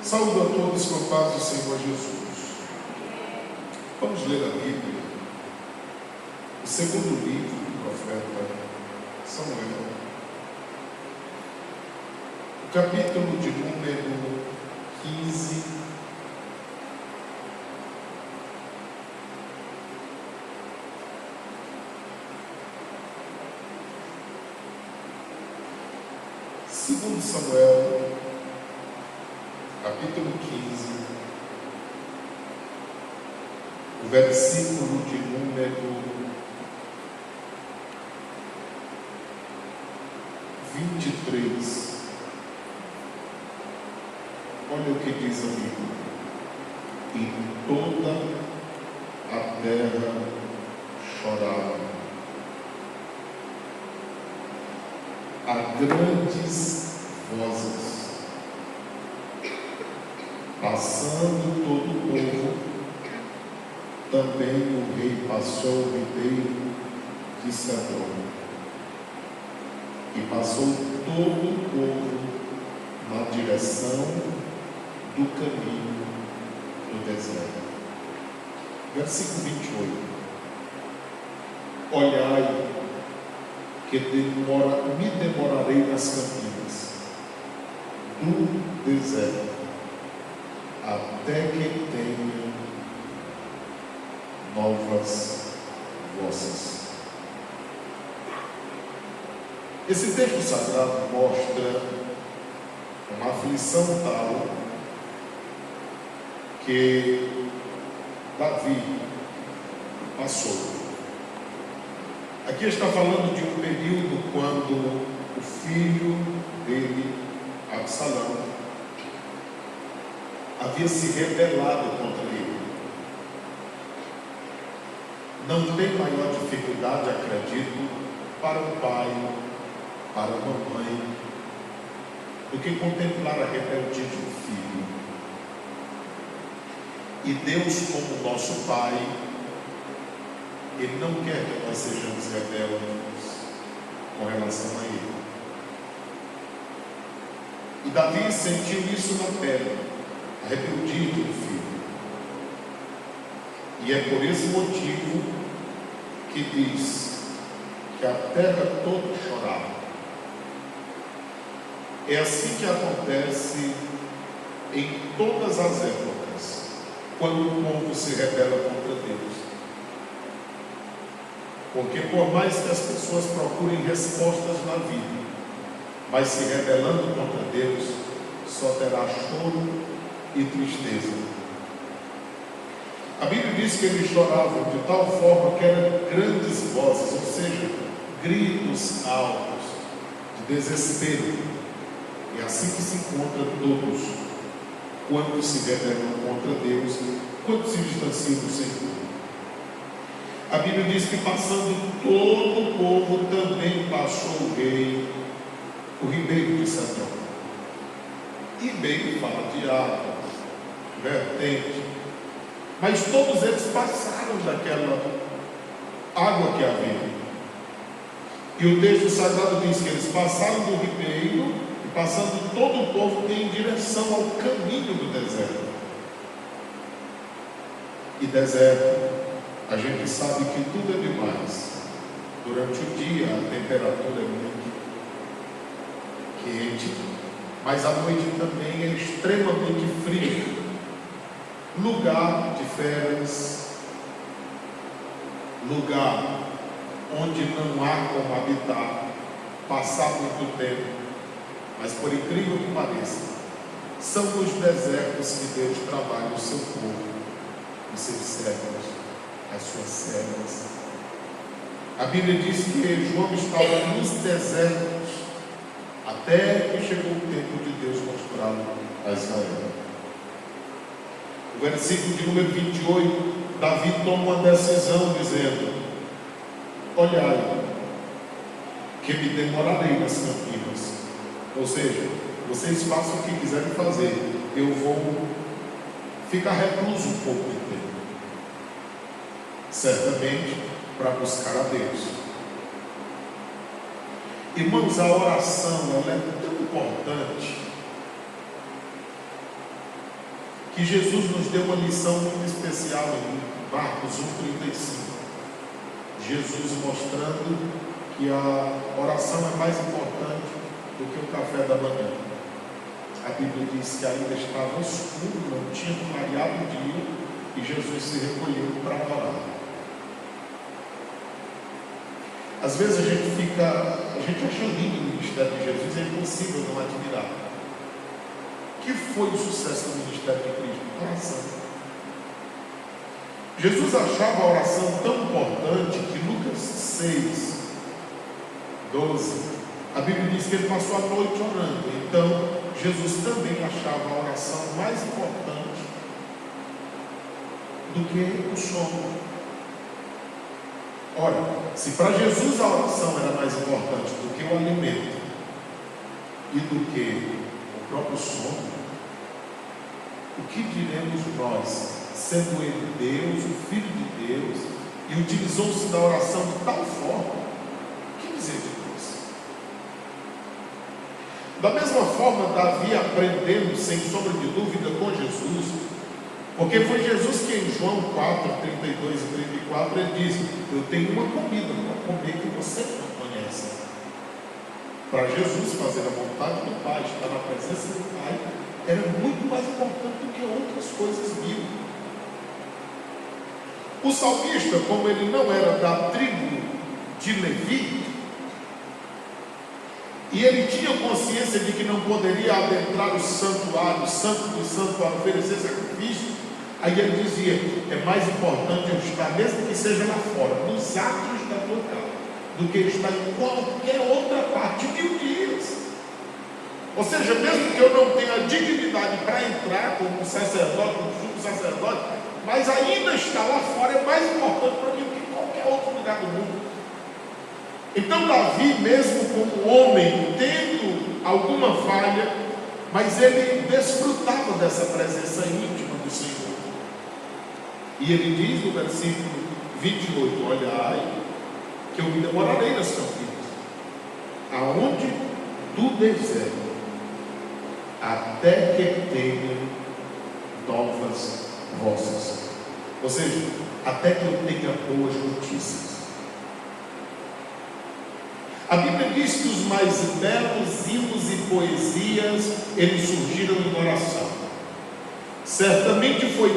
Saúdo a todos com a paz do Senhor Jesus. Vamos ler a Bíblia, o segundo livro do profeta Samuel, o capítulo de número 15, segundo Samuel, capítulo 15, o versículo de número 23. Olha o que diz a Bíblia: e toda a terra chorava, a grandes vozes, passando todo o povo, também o rei passou o ribeiro de Cedron, e passou todo o povo na direção do caminho do deserto. Versículo 28. Olhai, que me demorarei nas campinas do deserto, até que tenha novas vozes. Esse texto sagrado mostra uma aflição tal que Davi passou. Aqui está falando de um período quando o filho dele, Absalão, havia se rebelado contra ele. Não tem maior dificuldade, acredito, para um pai, para uma mãe, do que contemplar a rebeldia de um filho. E Deus, como nosso Pai, Ele não quer que nós sejamos rebeldes com relação a Ele. E Davi sentiu isso na pele, a rebeldia do filho. E é por esse motivo que diz que a terra toda chorava. É assim que acontece em todas as épocas, quando o povo se rebela contra Deus. Porque por mais que as pessoas procurem respostas na vida, mas se rebelando contra Deus, só terá choro e tristeza. A Bíblia diz que eles choravam de tal forma que eram grandes vozes, ou seja, gritos altos de desespero. É assim que se encontra todos, quando se rebelam contra Deus, quando se distanciam do Senhor. A Bíblia diz que passando todo o povo, também passou o rei, o ribeiro de Cedron. Ribeiro fala de água, vertente, mas todos eles passaram daquela água que havia. E o texto sagrado diz que eles passaram do ribeiro, passando todo o povo em direção ao caminho do deserto. E deserto, a gente sabe que tudo é demais. Durante o dia a temperatura é muito quente, mas à noite também é extremamente frio. Lugar de férias, lugar onde não há como habitar, passar muito tempo. Mas por incrível que pareça, são nos desertos que Deus trabalha o seu povo, os seus servos, as suas servas. A Bíblia diz que João estava nos desertos até que chegou o tempo de Deus mostrá-lo a Israel. O versículo de número 28, Davi toma uma decisão dizendo: olhai, que me demorarei nas campinas. Ou seja, vocês façam o que quiserem fazer, eu vou ficar recluso um pouco de tempo, certamente para buscar a Deus. Irmãos, a oração ela é tão importante que Jesus nos deu uma lição muito especial em Marcos 1,35. Jesus mostrando que a oração é mais importante do que o café da manhã. A Bíblia diz que ainda estava escuro, não tinha clareado o dia, e Jesus se recolheu para orar. Às vezes a gente acha lindo o ministério de Jesus, é impossível não admirar. O que foi o sucesso do ministério de Cristo? Oração. Jesus achava a oração tão importante que Lucas 6, 12, a Bíblia diz que ele passou a noite orando. Então, Jesus também achava a oração mais importante do que o sono. Ora, se para Jesus a oração era mais importante do que o alimento e do que o próprio sono, o que diremos nós, sendo ele Deus, o Filho de Deus, e utilizou-se da oração de tal forma? O que dizer de Deus? Da mesma forma, Davi aprendendo, sem sombra de dúvida, com Jesus, porque foi Jesus que em João 4, 32 e 34, ele diz: eu tenho uma comida para comer que você não conhece. Para Jesus fazer a vontade do Pai, estar na presença do Pai, era muito mais importante do que outras coisas mil. O salmista, como ele não era da tribo de Levi, e ele tinha consciência de que não poderia adentrar o santuário, o santo do santuário, oferecer sacrifício, aí ele dizia: é mais importante eu estar, mesmo que seja lá fora, nos atos da tua casa, do que estar em qualquer outra parte, 1000 dias. Ou seja, mesmo que eu não tenha dignidade para entrar como sacerdote, como sumo sacerdote, mas ainda estar lá fora é mais importante para mim do que qualquer outro lugar do mundo. Então Davi, mesmo como homem, tendo alguma falha, mas ele desfrutava dessa presença íntima do Senhor. E ele diz no versículo 28, olhai, que eu me demorarei nas campinas, aonde do deserto, até que tenha novas vozes. Ou seja, até que eu tenha boas notícias. A Bíblia diz que os mais belos hinos e poesias, eles surgiram em oração. Certamente foi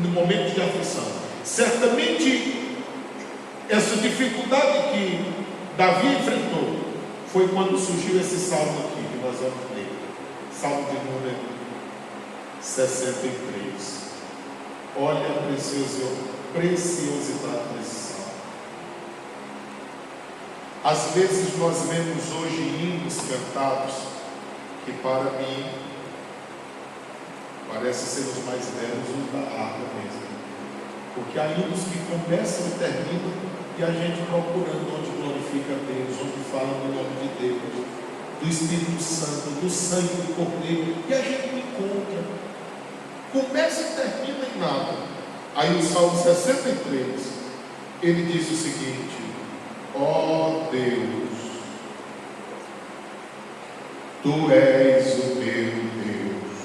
no momento de aflição. Certamente essa dificuldade que Davi enfrentou foi quando surgiu esse salmo aqui, que nós vamos ler. Salmo de número 63. Olha a preciosidade desse salmo. Às vezes nós vemos hoje hinos cantados que para mim parece ser os mais belos, os da harpa mesmo. Porque há hinos que começam e terminam e a gente procurando onde glorifica a Deus, onde fala no nome de Deus, do Espírito Santo, do sangue do Cordeiro, e a gente não encontra. Começa e termina em nada. Aí o Salmo 63, ele diz o seguinte: ó Deus, Tu és o meu Deus,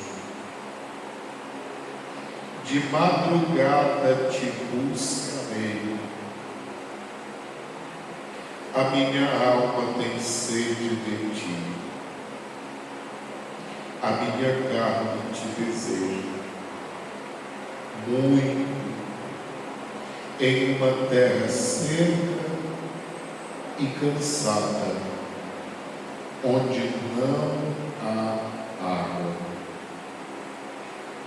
de madrugada te buscarei, a minha alma tem sede de Ti, a minha carne te deseja, muito, em uma terra seca e cansada, onde não há água,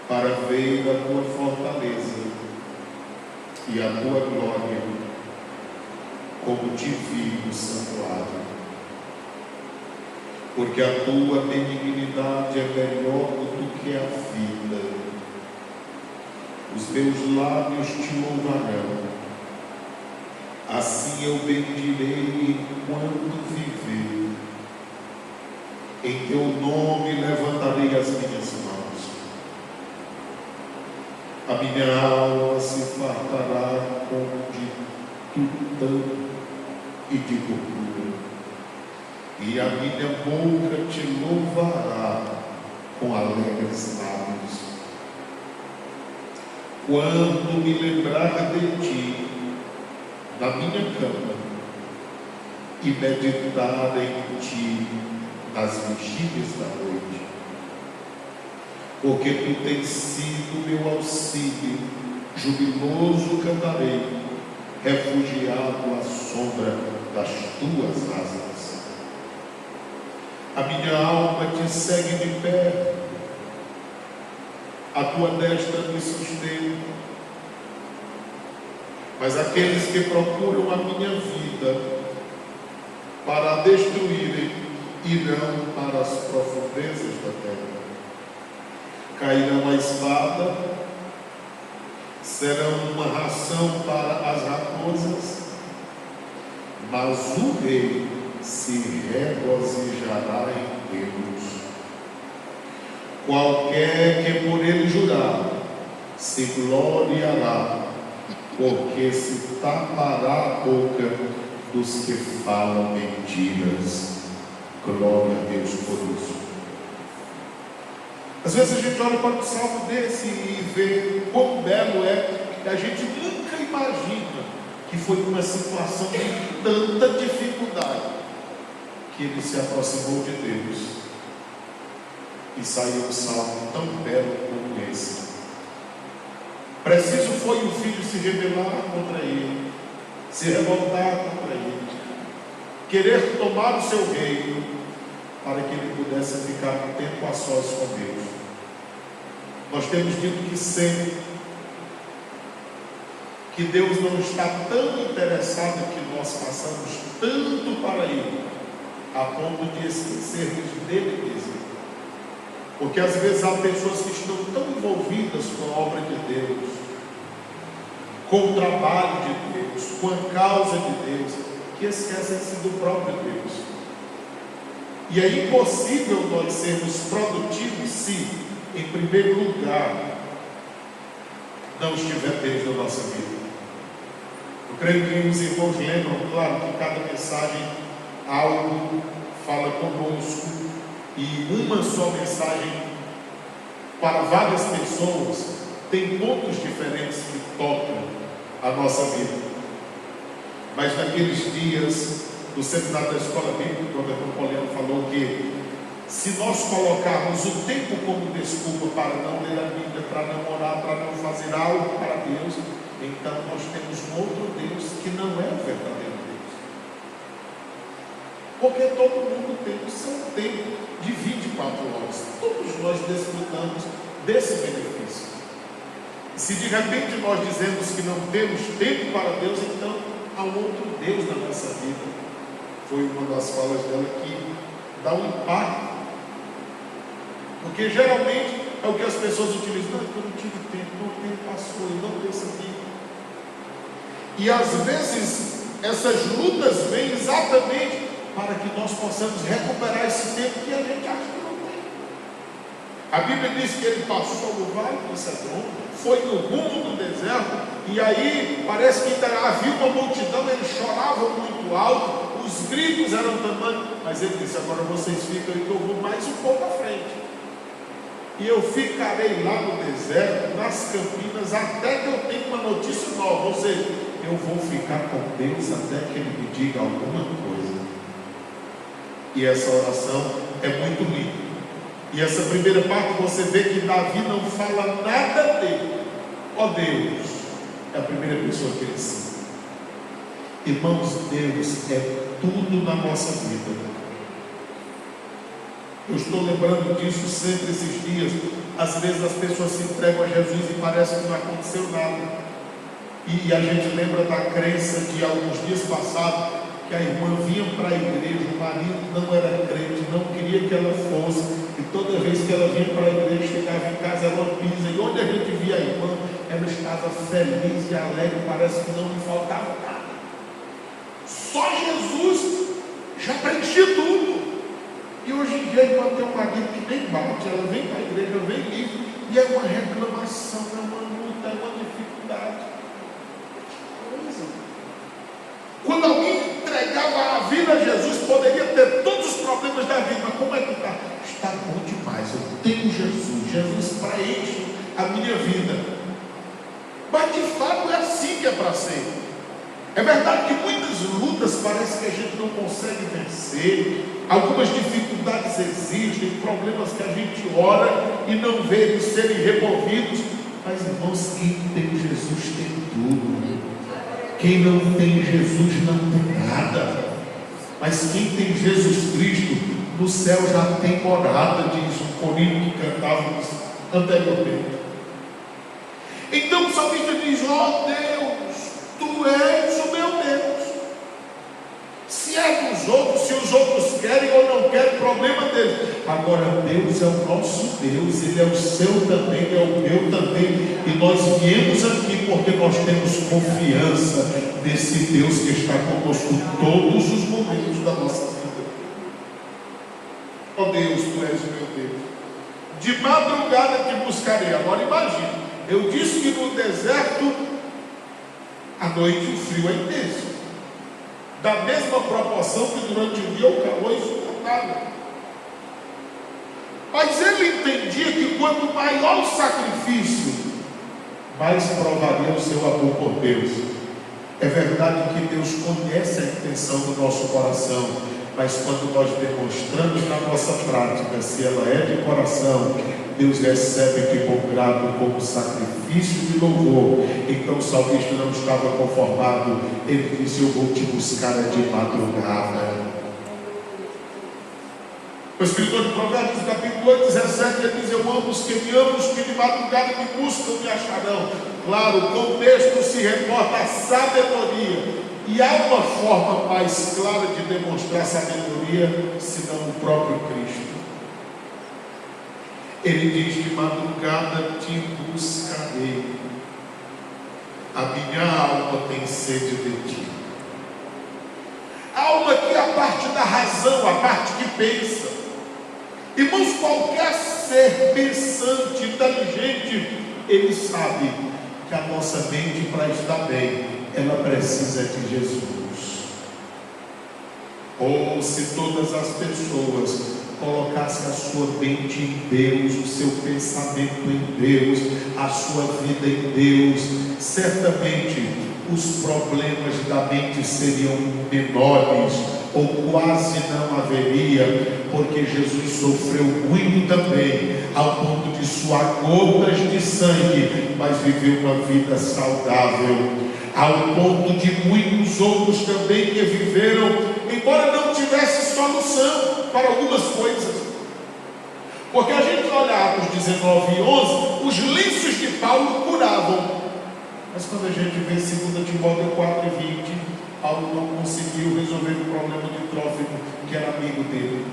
para ver a tua fortaleza e a tua glória, como te vi no santuário. Porque a tua benignidade é melhor do que a vida. Os meus lábios te louvarão. Assim eu bendirei enquanto viver. Em teu nome levantarei as minhas mãos. A minha alma se fartará de tutã e de gordura, e a minha boca te louvará com alegres lábios. quando me lembrar de ti na minha cama e meditar em ti nas vigílias da noite, porque tu tens sido meu auxílio, jubiloso cantarei, refugiado à sombra das tuas asas. A minha alma te segue de perto, a tua destra me sustenta. Mas aqueles que procuram a minha vida para a destruírem, irão para as profundezas da terra. Cairão a espada, serão uma ração para as raposas, mas o rei se regozijará em Deus. Qualquer que por ele jurar, se gloriará, porque se tapará a boca dos que falam mentiras. Glória a Deus por isso. Às vezes a gente olha para um salmo desse e vê quão belo é, e a gente nunca imagina que foi uma situação de tanta dificuldade que ele se aproximou de Deus e saiu um salmo tão belo como esse. Preciso foi o filho se rebelar contra ele, se revoltar contra ele, querer tomar o seu reino, para que ele pudesse ficar um tempo a sós com Deus. Nós temos dito que sempre que Deus não está tão interessado que nós façamos tanto para Ele, a ponto de esquecermos dele mesmo. Porque às vezes há pessoas que estão tão envolvidas com a obra de Deus, com o trabalho de Deus, com a causa de Deus, que esquecem-se do próprio Deus. E é impossível nós sermos produtivos se, em primeiro lugar, não estiver Deus na nossa vida. Eu creio que os irmãos lembram, claro, que cada mensagem algo fala conosco, e uma só mensagem para várias pessoas tem pontos diferentes que tocam a nossa vida. Mas naqueles dias do seminário da escola bíblica, o Dr. Poliano falou que se nós colocarmos o tempo como desculpa para não ler a Bíblia, para não orar, para não fazer algo para Deus, então nós temos um outro Deus que não é o verdadeiro Deus. Porque todo mundo tem o seu tempo de 24 horas. Todos nós desfrutamos desse benefício. E se de repente nós dizemos que não temos tempo para Deus, então há um outro Deus na nossa vida. Foi uma das falas dela que dá um impacto. Porque geralmente é o que as pessoas utilizam. Não, eu não tive tempo, o tempo passou, eu não consegui. E às vezes essas lutas vêm exatamente para que nós possamos recuperar esse tempo que a gente acha que não tem. A Bíblia diz que ele passou no vale do Cedron, foi no rumo do deserto, e aí parece que havia uma multidão, ele chorava muito alto, os gritos eram tamanho, mas ele disse: agora vocês ficam aí que eu vou mais um pouco à frente. E eu ficarei lá no deserto, nas campinas, até que eu tenha uma notícia nova. Ou seja, eu vou ficar com Deus até que Ele me diga alguma coisa. E essa oração é muito linda. E essa primeira parte você vê que Davi não fala nada dele. Ó Deus, é a primeira pessoa que ele cita. Irmãos, Deus é tudo na nossa vida. Eu estou lembrando disso sempre esses dias. Às vezes as pessoas se entregam a Jesus e parece que não aconteceu nada. E a gente lembra da crença de alguns dias passados, que a irmã vinha para a igreja, o marido não era crente, não queria que ela fosse, e toda vez que ela vinha para a igreja, chegava em casa, ela pisa, e onde a gente via a irmã, ela estava feliz e alegre, parece que não lhe faltava nada. Só Jesus já preenchia tudo. E hoje em dia, quando tem um marido que nem bate, ela vem para a igreja, vem livre, e é uma reclamação, é uma luta, é uma dificuldade. Quando alguém entregava a vida a Jesus, poderia ter todos os problemas da vida, mas como é que está? Está bom demais, eu tenho Jesus, Jesus preenche a minha vida. Mas de fato é assim que é para ser. É verdade que muitas lutas parece que a gente não consegue vencer, algumas dificuldades existem, problemas que a gente ora e não vê eles serem removidos. Mas irmãos, quem tem Jesus tem tudo. Quem não tem Jesus não tem nada. Mas quem tem Jesus Cristo, no céu já tem morada, diz o corinho que cantávamos anteriormente. Então o salmista diz: ó Deus, tu és o meu Deus. Se é dos outros, se os outros querem ou não querem, problema deles. Agora Deus é o nosso Deus, Ele é o seu também, é o meu também. E nós viemos aqui porque nós temos confiança nesse Deus que está conosco todos os momentos da nossa vida. Ó Deus, tu és o meu Deus. De madrugada te buscarei. Agora imagine, eu disse que no deserto à noite o frio é intenso, da mesma proporção que durante o dia o calor é insuportável. Mas ele entendia que quanto maior o sacrifício, mais provaria o seu amor por Deus. É verdade que Deus conhece a intenção do nosso coração, mas quando nós demonstramos na nossa prática, se ela é de coração, Deus recebe aqui com grado como sacrifício de louvor. Então o salmista não estava conformado, ele disse: eu vou te buscar de madrugada. O escritor de Provérbios, capítulo 8, 17, ele diz: eu amo os que me amam, os que de madrugada me buscam me acharão. Claro, o contexto se reporta à sabedoria, e há uma forma mais clara de demonstrar sabedoria senão o próprio Cristo. Ele diz: de madrugada te buscarei, a minha alma tem sede de ti. A alma que é a parte da razão, a parte que pensa. Irmãos, qualquer ser pensante, inteligente, ele sabe que a nossa mente, para estar bem, ela precisa de Jesus. Ou se todas as pessoas colocassem a sua mente em Deus, o seu pensamento em Deus, a sua vida em Deus, certamente os problemas da mente seriam menores, ou quase não haveria, porque Jesus sofreu muito também, ao ponto de suar gotas de sangue, mas viveu uma vida saudável, ao ponto de muitos outros também que viveram, embora não tivesse solução para algumas coisas. Porque a gente olha Atos 19 e 11, os lenços de Paulo curavam, mas quando a gente vê 2 Timóteo 4 e 20, Paulo não conseguiu resolver o problema de Trófimo, que era amigo dele.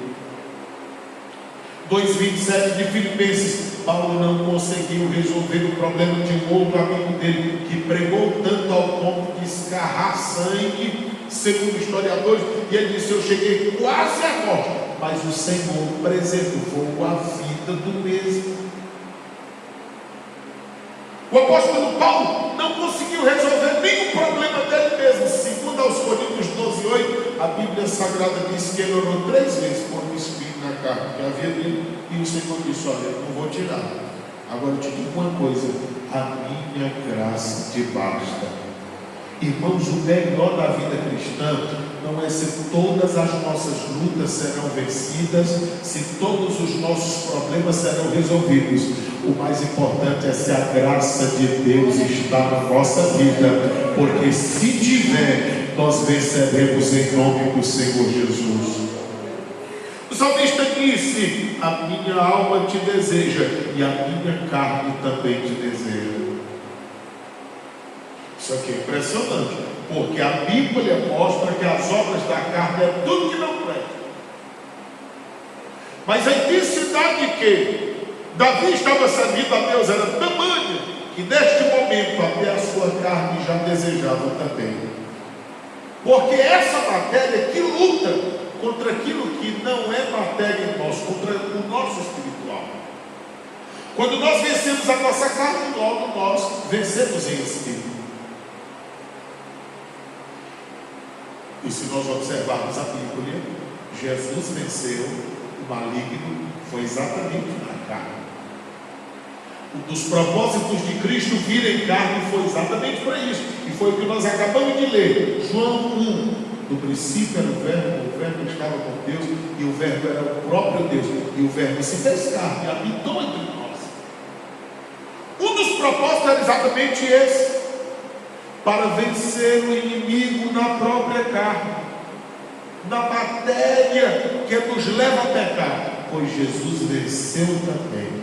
2,27 de Filipenses, Paulo não conseguiu resolver o problema de um outro amigo dele, que pregou tanto ao ponto de escarrar sangue, segundo historiadores, e ele disse: eu cheguei quase à morte, mas o Senhor preservou a vida do mesmo. O apóstolo Paulo não conseguiu resolver nenhum problema dele mesmo. Segundo aos Coríntios 12:8, a Bíblia Sagrada diz que ele orou 3 vezes por um espinho na carne que havia dele, e o Senhor disse: olha, eu não vou tirar. Agora eu te digo uma coisa: a minha graça te basta. Irmãos, o melhor da vida cristã não é se todas as nossas lutas serão vencidas, se todos os nossos problemas serão resolvidos. O mais importante é se a graça de Deus está na nossa vida, porque se tiver, nós venceremos em nome do Senhor Jesus. O salmista disse: a minha alma te deseja e a minha carne também te deseja. Isso aqui é impressionante, porque a Bíblia mostra que as obras da carne é tudo que não presta. Mas a intensidade que Davi estava servindo a Deus era tamanha, que neste momento até a sua carne já desejava também. Porque essa matéria que luta contra aquilo que não é matéria em nós, contra o nosso espiritual. Quando nós vencemos a nossa carne, logo nós vencemos em espírito. E se nós observarmos a Bíblia, Jesus venceu o maligno, foi exatamente na carne. Um dos propósitos de Cristo vir em carne foi exatamente para isso, e foi o que nós acabamos de ler, João 1. No princípio era o verbo estava com Deus, e o verbo era o próprio Deus, e o verbo se fez carne e habitou entre nós. Um dos propósitos era exatamente esse, para vencer o inimigo na própria carne, na matéria que nos leva a pecar, pois Jesus venceu também.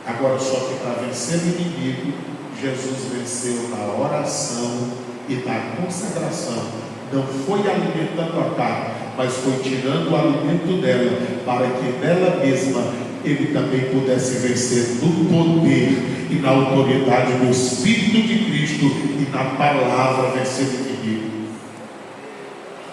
Agora, só que para vencer o inimigo, Jesus venceu na oração e na consagração. Não foi alimentando a carne, mas foi tirando o alimento dela, para que nela mesma ele também pudesse vencer no poder e na autoridade do Espírito de Cristo e na palavra vencer o inimigo.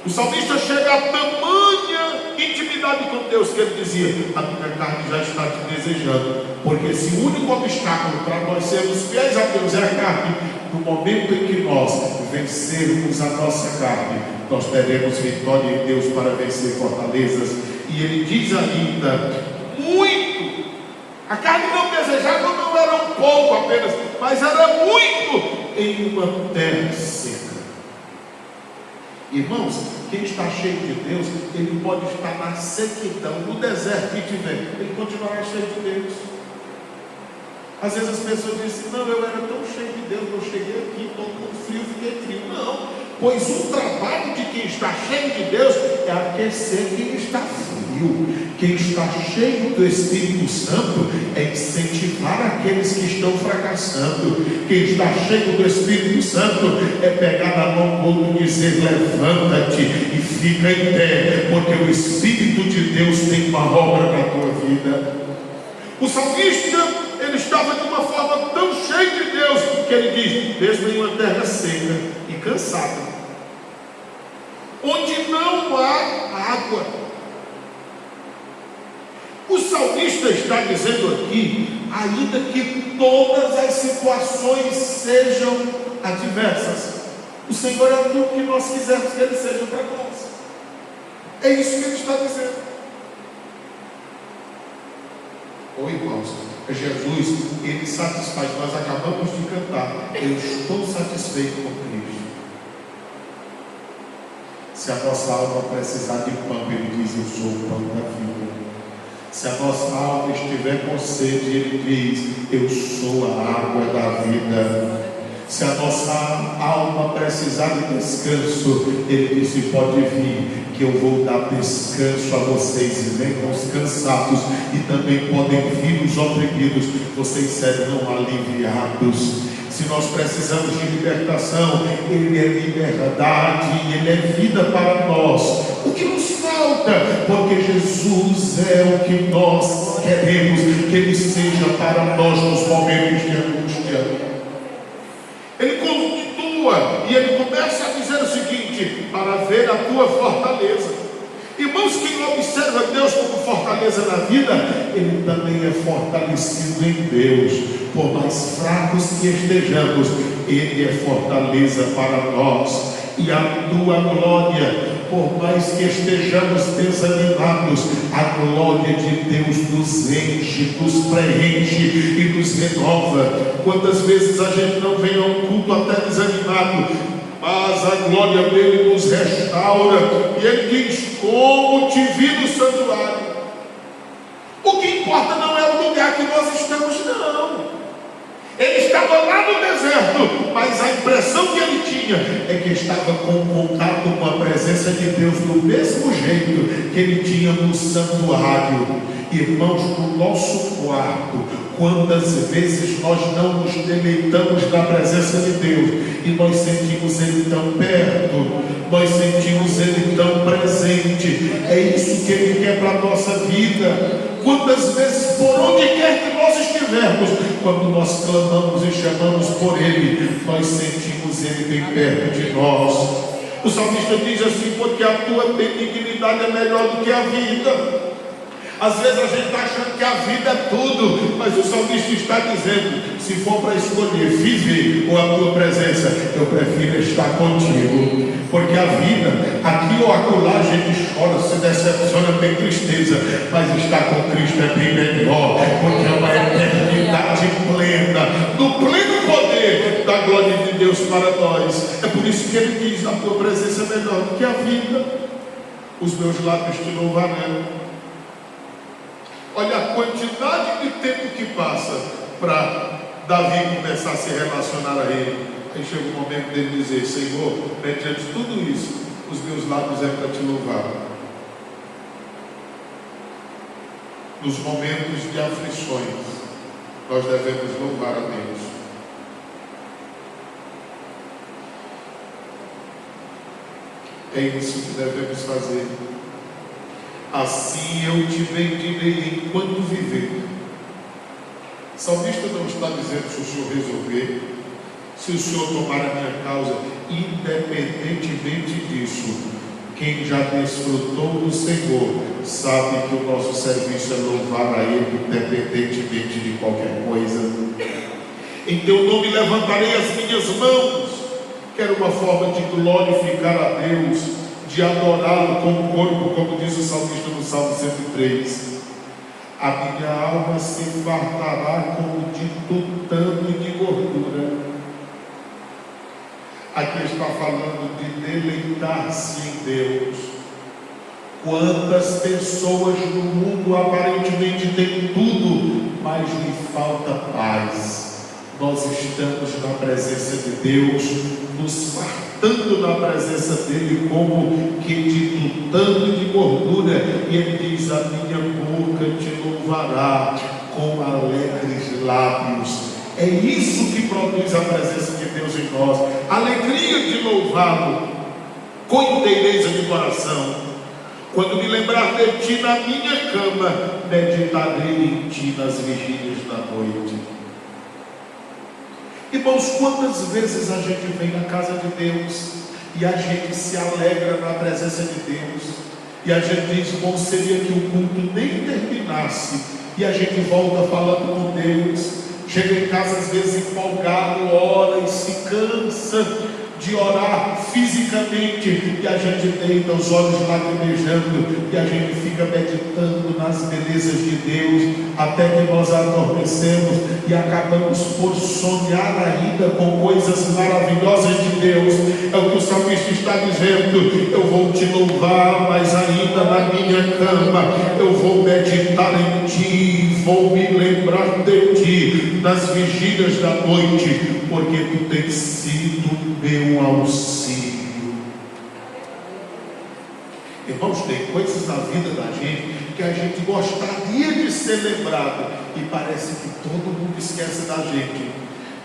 O salmista chega a tamanha intimidade com Deus que ele dizia: a minha carne já está te desejando. Porque se o único obstáculo para nós sermos fiéis a Deus é a carne, no momento em que nós vencermos a nossa carne, nós teremos vitória em Deus para vencer fortalezas. E ele diz ainda: muito. A carne não desejava não era um pouco apenas, mas era muito em uma terra seca. Irmãos, quem está cheio de Deus, ele pode estar na sequidão, no deserto que tiver, ele continuará cheio de Deus. Às vezes as pessoas dizem: não, eu era tão cheio de Deus, eu cheguei aqui, todo mundo frio, fiquei frio. Não, pois o trabalho de quem está cheio de Deus é aquecer quem está frio. Quem está cheio do Espírito Santo é incentivar aqueles que estão fracassando. Quem está cheio do Espírito Santo é pegar na mão do outro e dizer: levanta-te e fica em pé, porque o Espírito de Deus tem uma obra na tua vida. O salmista, ele estava de uma forma tão cheia de Deus, que ele diz: mesmo em uma terra seca e cansada, onde não há água. O salmista está dizendo aqui: ainda que todas as situações sejam adversas, o Senhor é tudo que nós quisermos que Ele seja para nós. É isso que Ele está dizendo. Ô irmãos, Jesus, Ele satisfaz. Nós acabamos de cantar: eu estou satisfeito com Cristo. Se a nossa alma precisar de pão, Ele diz: eu sou o pão da vida. Se a nossa alma estiver com sede, Ele diz: eu sou a água da vida. Se a nossa alma precisar de descanso, Ele disse: pode vir, que eu vou dar descanso a vocês. E venham os cansados, e também podem vir os oprimidos, vocês serão aliviados. Se nós precisamos de libertação, Ele é liberdade, Ele é vida para nós. O que nos falta? Porque Jesus é o que nós queremos que Ele seja para nós nos momentos de angústia. Ele continua e ele começa a dizer o seguinte: para ver a tua fortaleza. Irmãos, quem observa Deus como fortaleza na vida, ele também é fortalecido em Deus. Por mais fracos que estejamos, Ele é fortaleza para nós. E a tua glória, por mais que estejamos desanimados, a glória de Deus nos enche, nos preenche e nos renova. Quantas vezes a gente não vem a um culto até desanimado, mas a glória dele nos restaura. E ele diz: como te vi no santuário. O que importa não é o lugar que nós estamos, não. Ele estava lá no deserto, mas a impressão que ele tinha é que estava com contato com a presença de Deus do mesmo jeito que ele tinha no santuário. Irmãos, no nosso quarto, quantas vezes nós não nos deleitamos na presença de Deus e nós sentimos Ele tão perto, nós sentimos Ele tão presente. É isso que Ele quer para a nossa vida. Quantas vezes, por onde quer que nós estivermos, quando nós clamamos e chamamos por Ele, nós sentimos Ele bem perto de nós. O salmista diz assim: porque a tua benignidade é melhor do que a vida. Às vezes a gente está achando que a vida é tudo, mas o salmista está dizendo: se for para escolher viver ou a tua presença, eu prefiro estar contigo. Porque a vida, aqui ou acolá, a gente chora, se decepciona, tem tristeza, mas estar com Cristo é bem melhor, porque é uma eternidade plena. para nós. É por isso que ele diz: a tua presença é melhor do que a vida, os meus lábios te louvarão. Olha a quantidade de tempo que passa para Davi começar a se relacionar a ele. Aí chega o momento dele dizer: Senhor, mediante tudo isso, os meus lábios é para te louvar. Nos momentos de aflições, nós devemos louvar a Deus. É isso que devemos fazer. Assim eu te bendirei enquanto viver. O salmista não está dizendo se o Senhor resolver, se o Senhor tomar a minha causa. Independentemente disso, quem já desfrutou do Senhor sabe que o nosso serviço é louvar a Ele, independentemente de qualquer coisa. Em teu nome levantarei as minhas mãos. Quero uma forma de glorificar a Deus, de adorá-lo com o corpo, como diz o salmista no Salmo 103. A minha alma se fartará como de tutano de gordura. Aqui está falando de deleitar-se em Deus. Quantas pessoas no mundo aparentemente têm tudo, mas lhe falta paz. Nós estamos na presença de Deus, nos fartando na presença dele, como que de tutano de gordura. E ele diz: a minha boca te louvará com alegres lábios. É isso que produz a presença de Deus em nós, alegria de louvá-lo com inteireza de coração. Quando me lembrar de ti na minha cama, meditarei em ti nas vigílias da noite. Irmãos, quantas vezes a gente vem na casa de Deus e a gente se alegra na presença de Deus, e a gente diz: bom seria que o culto nem terminasse, e a gente volta falando com Deus. Chega em casa às vezes empolgado, ora e se cansa de orar fisicamente, e a gente deita os olhos lacrimejando, e a gente fica meditando nas belezas de Deus, até que nós adormecemos e acabamos por sonhar ainda com coisas maravilhosas de Deus. É o que o salmista está dizendo: eu vou te louvar, mas ainda na minha cama eu vou meditar em ti, vou me lembrar de ti nas vigílias da noite, porque tu tens sido meu auxílio. Irmãos, tem coisas na vida da gente que a gente gostaria de ser lembrado, e parece que todo mundo esquece da gente,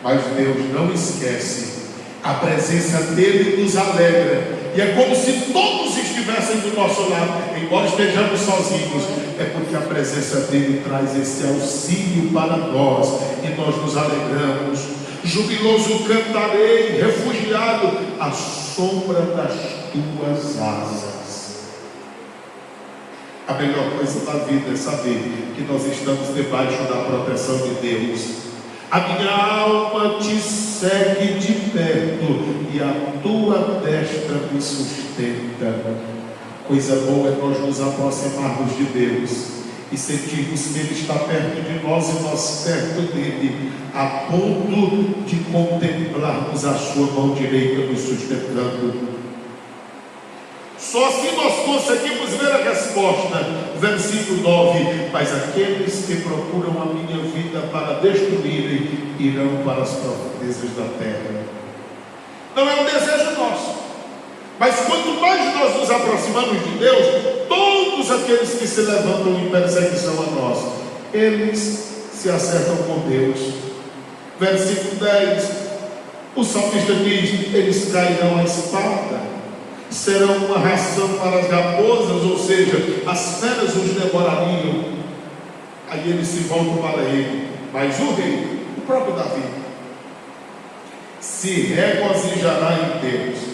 mas Deus não esquece. A presença dele nos alegra, e é como se todos estivessem do nosso lado, embora estejamos sozinhos. É porque a presença dele traz esse auxílio para nós, e nós nos alegramos. Jubiloso cantarei, refugiado à sombra das tuas asas. A melhor coisa da vida é saber que nós estamos debaixo da proteção de Deus. A minha alma te segue de perto, e a tua destra me sustenta. Coisa boa é nós nos aproximarmos de Deus e sentirmos que Ele está perto de nós e nós perto dele, a ponto de contemplarmos a sua mão direita nos sustentando. Só assim nós conseguimos ver a resposta. Versículo 9: mas aqueles que procuram a minha vida para destruírem, irão para as profundezas da terra. Não é um desejo nosso, mas quanto mais nós nos aproximamos de Deus, todos aqueles que se levantam em perseguição a nós, eles se acertam com Deus. Versículo 10, o salmista diz: eles cairão à espada, serão uma ração para as raposas, ou seja, as feras os devorariam. Aí eles se voltam para ele. Mas o rei, o próprio Davi, se regozijará em Deus.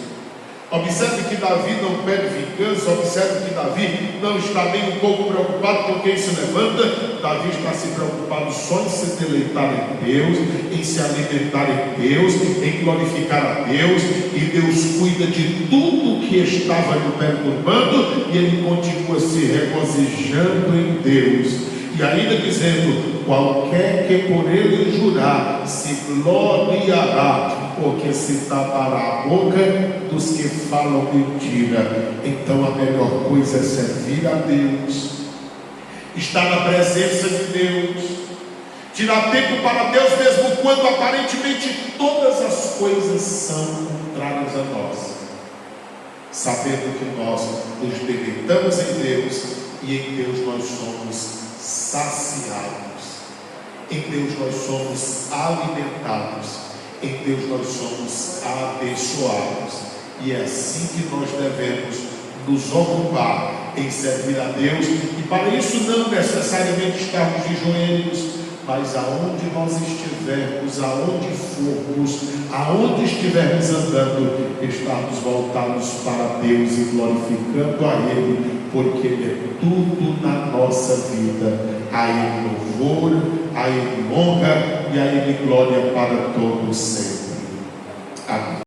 Observe que Davi não pede vingança. Observe que Davi não está nem um pouco preocupado com quem se levanta. Davi está se preocupado só em se deleitar em Deus, em se alimentar em Deus, em glorificar a Deus. E Deus cuida de tudo que estava lhe perturbando, e ele continua se regozijando em Deus, e ainda dizendo: qualquer que por ele jurar se gloriará, porque se tapará a boca dos que falam mentira. Então a melhor coisa é servir a Deus, estar na presença de Deus, tirar tempo para Deus, mesmo quando aparentemente todas as coisas são contrárias a nós, sabendo que nós nos deleitamos em Deus e em Deus nós somos saciados, em Deus nós somos alimentados, em Deus nós somos abençoados. E é assim que nós devemos nos ocupar em servir a Deus, e para isso não necessariamente estarmos de joelhos, mas aonde nós estivermos, aonde formos, aonde estivermos andando, estarmos voltados para Deus e glorificando a Ele, porque Ele é tudo na nossa vida. A Ele louvor, a Ele honra e a Ele glória para todos sempre.